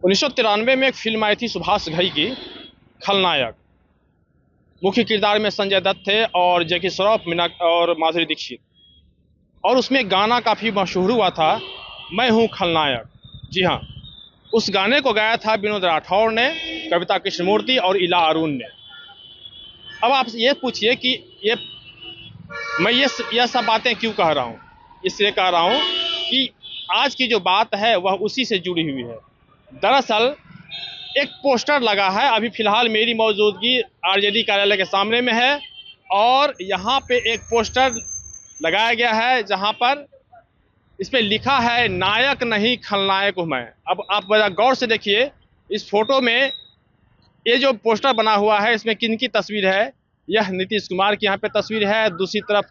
1993 में एक फिल्म आई थी सुभाष घई की, खलनायक। मुख्य किरदार में संजय दत्त थे और जैकी श्रॉफ, मीना और माधुरी दीक्षित। और उसमें गाना काफ़ी मशहूर हुआ था, मैं हूँ खलनायक। जी हाँ, उस गाने को गाया था विनोद राठौर ने, कविता कृष्णमूर्ति और इला अरुण ने। अब आप ये पूछिए कि मैं ये सब बातें क्यों कह रहा हूँ। इसलिए कह रहा हूँ कि आज की जो बात है वह उसी से जुड़ी हुई है। दरअसल एक पोस्टर लगा है, अभी फिलहाल मेरी मौजूदगी आरजेडी कार्यालय के सामने में है, और यहाँ पे एक पोस्टर लगाया गया है जहाँ पर इस पे लिखा है, नायक नहीं खलनायक हूँ मैं। अब आप बड़ा गौर से देखिए इस फोटो में, ये जो पोस्टर बना हुआ है इसमें किन की तस्वीर है। यह नीतीश कुमार की यहाँ पे तस्वीर है, दूसरी तरफ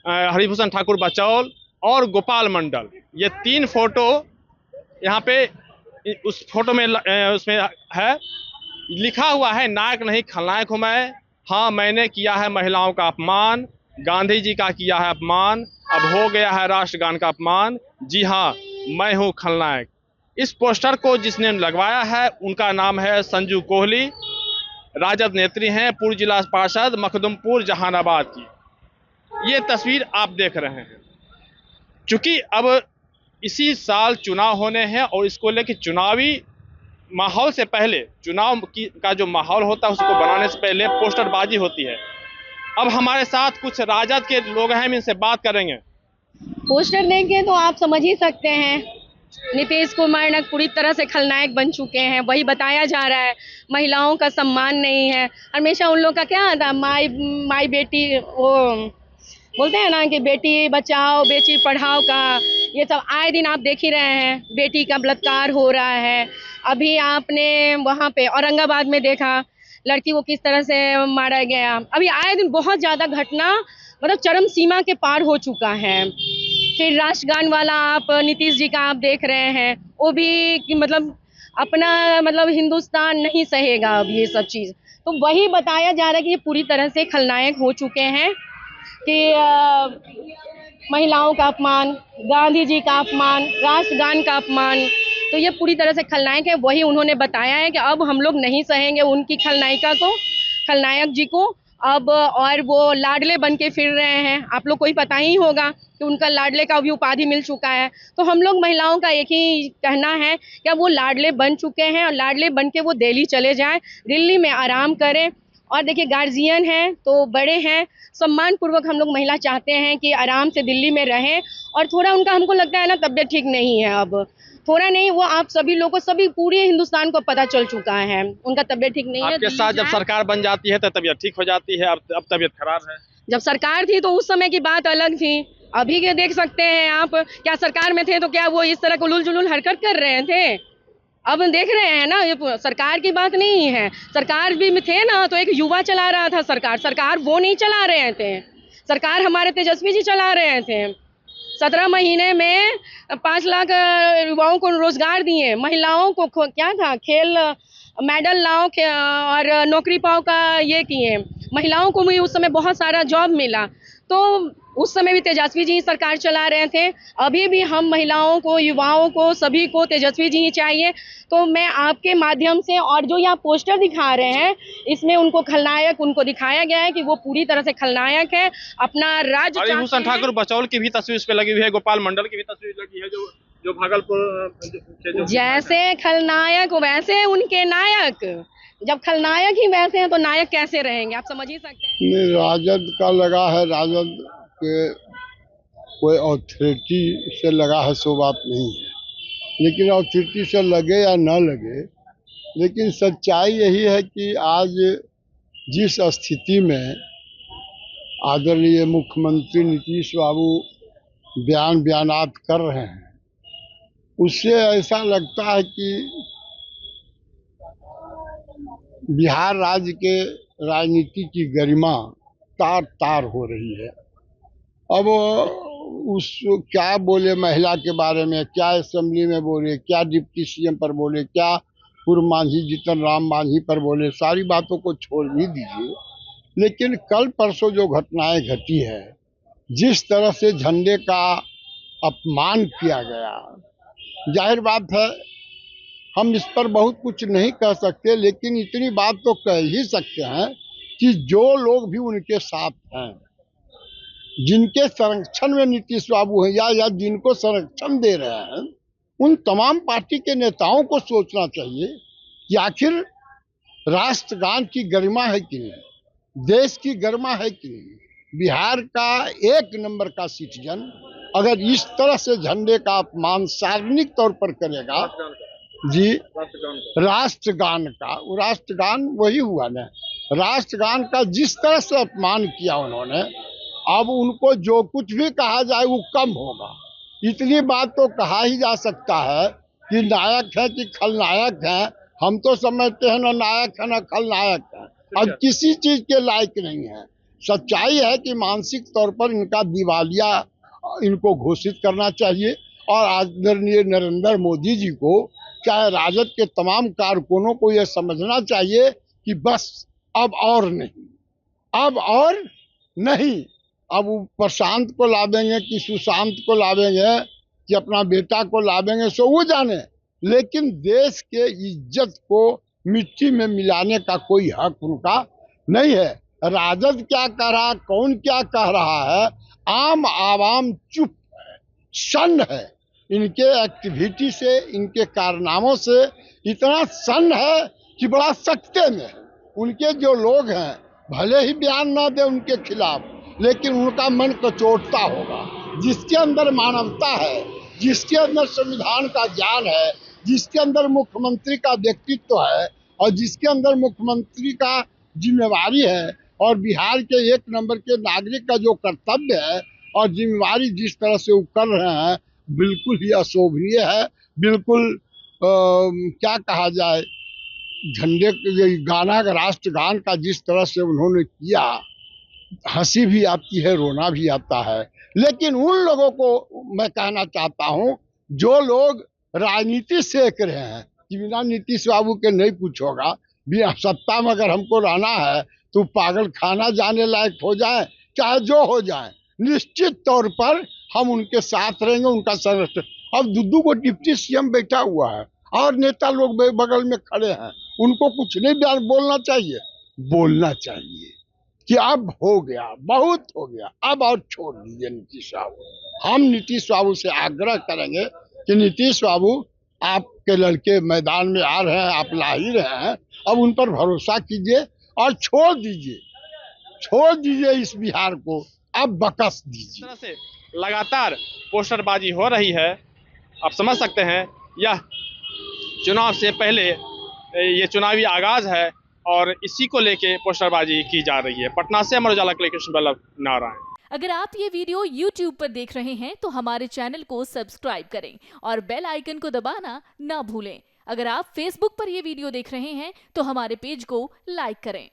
हरिभूषण ठाकुर बचौल और गोपाल मंडल, ये तीन फोटो यहाँ पे उस फोटो में उसमें है। लिखा हुआ है, नायक नहीं खलनायक हूँ मैं। हाँ, मैंने किया है महिलाओं का अपमान, गांधी जी का किया है अपमान, अब हो गया है राष्ट्रगान का अपमान। जी हाँ, मैं हूँ खलनायक। इस पोस्टर को जिसने लगवाया है उनका नाम है संजू कोहली, राजद नेत्री हैं, पूर्व जिला पार्षद मखदुमपुर जहानाबाद की। ये तस्वीर आप देख रहे हैं। चूंकि अब इसी साल चुनाव होने हैं और इसको लेकर चुनावी माहौल से पहले, चुनाव का जो माहौल होता है उसको बनाने से पहले पोस्टरबाजी होती है। अब हमारे साथ कुछ राजद के लोग हैं, हम इनसे बात करेंगे। पोस्टर देखें तो आप समझ ही सकते हैं, नीतीश कुमार ने पूरी तरह से खलनायक बन चुके हैं। वही बताया जा रहा है, महिलाओं का सम्मान नहीं है। हमेशा उन लोग का क्या था, माई बेटी, वो बोलते हैं ना कि बेटी बचाओ बेटी पढ़ाओ का, ये सब आए दिन आप देख ही रहे हैं। बेटी का बलात्कार हो रहा है। अभी आपने वहाँ पे औरंगाबाद में देखा, लड़की को किस तरह से मारा गया। अभी आए दिन बहुत ज़्यादा घटना, मतलब चरम सीमा के पार हो चुका है। फिर राष्ट्रगान वाला आप नीतीश जी का आप देख रहे हैं, वो भी कि मतलब अपना मतलब हिंदुस्तान नहीं सहेगा अब ये सब चीज़। तो वही बताया जा रहा है कि ये पूरी तरह से खलनायक हो चुके हैं कि महिलाओं का अपमान, गांधी जी का अपमान, राष्ट्रगान का अपमान, तो ये पूरी तरह से खलनायक है। वही उन्होंने बताया है कि अब हम लोग नहीं सहेंगे उनकी खलनायिका को, खलनायक जी को अब। और वो लाडले बन के फिर रहे हैं। आप लोग को ही पता ही होगा कि उनका लाडले का भी उपाधि मिल चुका है। तो हम लोग महिलाओं का एक ही कहना है कि अब वो लाडले बन चुके हैं और लाडले बन के वो दिल्ली चले जाएं, दिल्ली में आराम करें। और देखिए, गार्जियन हैं तो बड़े हैं, सम्मान पूर्वक हम लोग महिला चाहते हैं कि आराम से दिल्ली में रहें। और थोड़ा उनका हमको लगता है ना, तबीयत ठीक नहीं है। अब थोड़ा नहीं, वो आप सभी लोगों को, सभी पूरे हिंदुस्तान को पता चल चुका है उनका तबीयत ठीक नहीं है। आपके साथ जब सरकार बन जाती है तो तबीयत ठीक हो जाती है, अब तबीयत खराब है। जब सरकार थी तो उस समय की बात अलग थी। अभी के देख सकते हैं आप, क्या सरकार में थे तो क्या वो इस तरह उलूल जुलूल हरकत कर रहे थे? अब देख रहे हैं ना, ये सरकार की बात नहीं है। सरकार भी में थे ना तो एक युवा चला रहा था सरकार वो नहीं चला रहे थे। सरकार हमारे तेजस्वी जी चला रहे थे। 17 महीने में 5 लाख युवाओं को रोजगार दिए। महिलाओं को क्या था, खेल मेडल लाओ और नौकरी पाओ का ये किए। महिलाओं को भी उस समय बहुत सारा जॉब मिला। तो उस समय भी तेजस्वी जी ही सरकार चला रहे थे। अभी भी हम महिलाओं को, युवाओं को, सभी को तेजस्वी जी ही चाहिए। तो मैं आपके माध्यम से, और जो यहाँ पोस्टर दिखा रहे हैं इसमें उनको खलनायक उनको दिखाया गया है कि वो पूरी तरह से खलनायक है, अपना राज्य। हरिभूषण ठाकुर बचौल की भी तस्वीर इस पे लगी हुई है, गोपाल मंडल की भी तस्वीर लगी है, जो भागलपुर जैसे खलनायक वैसे उनके नायक। जब खलनायक ही वैसे हैं तो नायक कैसे रहेंगे, आप समझ ही सकते हैं। राजद का लगा है, राजद के कोई अथॉरिटी से लगा है सो बात नहीं है, लेकिन अथॉरिटी से लगे या न लगे, लेकिन सच्चाई यही है कि आज जिस स्थिति में आदरणीय मुख्यमंत्री नीतीश बाबू बयानात कर रहे हैं, उससे ऐसा लगता है कि बिहार राज्य के राजनीति की गरिमा तार तार हो रही है। अब उस क्या बोले महिला के बारे में, क्या असेंबली में बोले, क्या डिप्टी सीएम पर बोले, क्या पूर्व मांझी जीतन राम मांझी पर बोले, सारी बातों को छोड़ भी दीजिए। लेकिन कल परसों जो घटनाएं घटी है, जिस तरह से झंडे का अपमान किया गया, जाहिर बात है हम इस पर बहुत कुछ नहीं कह सकते, लेकिन इतनी बात तो कह ही सकते हैं कि जो लोग भी उनके साथ हैं, जिनके संरक्षण में नीतीश बाबू हैं या जिनको संरक्षण दे रहे हैं, उन तमाम पार्टी के नेताओं को सोचना चाहिए कि आखिर राष्ट्रगान की गरिमा है कि नहीं, देश की गरिमा है कि नहीं। बिहार का 1 नंबर का सिटीजन अगर इस तरह से झंडे का अपमान सार्वजनिक तौर पर करेगा, जी राष्ट्रगान का, वो राष्ट्रगान वही हुआ ना, राष्ट्रगान का जिस तरह से अपमान किया उन्होंने, अब उनको जो कुछ भी कहा जाए वो कम होगा। इतनी बात तो कहा ही जा सकता है कि नायक है कि खलनायक है, हम तो समझते हैं ना नायक है ना खलनायक है, अब किसी चीज के लायक नहीं है। सच्चाई है कि मानसिक तौर पर इनका दिवालिया इनको घोषित करना चाहिए और आदरणीय नरेंद्र मोदी जी को, चाहे राजद के तमाम कारकुनों को यह समझना चाहिए कि बस अब और नहीं, अब और नहीं। अब प्रशांत को लावेंगे कि सुशांत को लावेंगे कि अपना बेटा को लावेंगे, सो वो जाने, लेकिन देश के इज्जत को मिट्टी में मिलाने का कोई हक उनका नहीं है। राजद क्या कह रहा है, कौन क्या कह रहा है, आम आवाम चुप है, सन्न है। इनके एक्टिविटी से, इनके कारनामों से इतना सन्न है कि बड़ा सख्ते में है। उनके जो लोग हैं भले ही बयान ना दे उनके खिलाफ, लेकिन उनका मन कचोटता होगा। जिसके अंदर मानवता है, जिसके अंदर संविधान का ज्ञान है, जिसके अंदर मुख्यमंत्री का व्यक्तित्व है और जिसके अंदर मुख्यमंत्री का जिम्मेवारी है और बिहार के 1 नंबर के नागरिक का जो कर्तव्य है और जिम्मेवारी जिस तरह से वो कर रहे हैं, बिल्कुल ही अशोभनीय है। बिल्कुल क्या कहा जाए, झंडे गाना राष्ट्रगान का जिस तरह से उन्होंने किया, हंसी भी आती है, रोना भी आता है। लेकिन उन लोगों को मैं कहना चाहता हूं जो लोग राजनीति सीख रहे हैं कि बिना नीतीश बाबू के नहीं कुछ होगा, बिना सत्ता में अगर हमको रहना है तो पागल खाना जाने लायक हो जाए, चाहे जो हो जाए, निश्चित तौर पर हम उनके साथ रहेंगे, उनका संरक्षण। अब दुद्दू को डिप्टी सीएम बैठा हुआ है और नेता लोग बगल में खड़े हैं, उनको कुछ नहीं बयान बोलना चाहिए, बोलना चाहिए कि अब हो गया, बहुत हो गया, अब और छोड़ दीजिए नीतीश बाबू। हम नीतीश बाबू से आग्रह करेंगे कि नीतीश बाबू, आपके लड़के मैदान में आ रहे हैं, आप ला ही रहे हैं, अब उन पर भरोसा कीजिए और छोड़ दीजिए इस बिहार को, अब बकस दीजिए। इस तरह से लगातार पोस्टरबाजी हो रही है। आप समझ सकते हैं यह चुनाव से पहले ये चुनावी आगाज है और इसी को लेके पोस्टरबाजी की जा रही है। पटना से अमर उजाला के लिए कृष्ण बल्लभ नारायण। अगर आप ये वीडियो YouTube पर देख रहे हैं तो हमारे चैनल को सब्सक्राइब करें और बेल आइकन को दबाना ना भूलें। अगर आप Facebook पर ये वीडियो देख रहे हैं तो हमारे पेज को लाइक करें।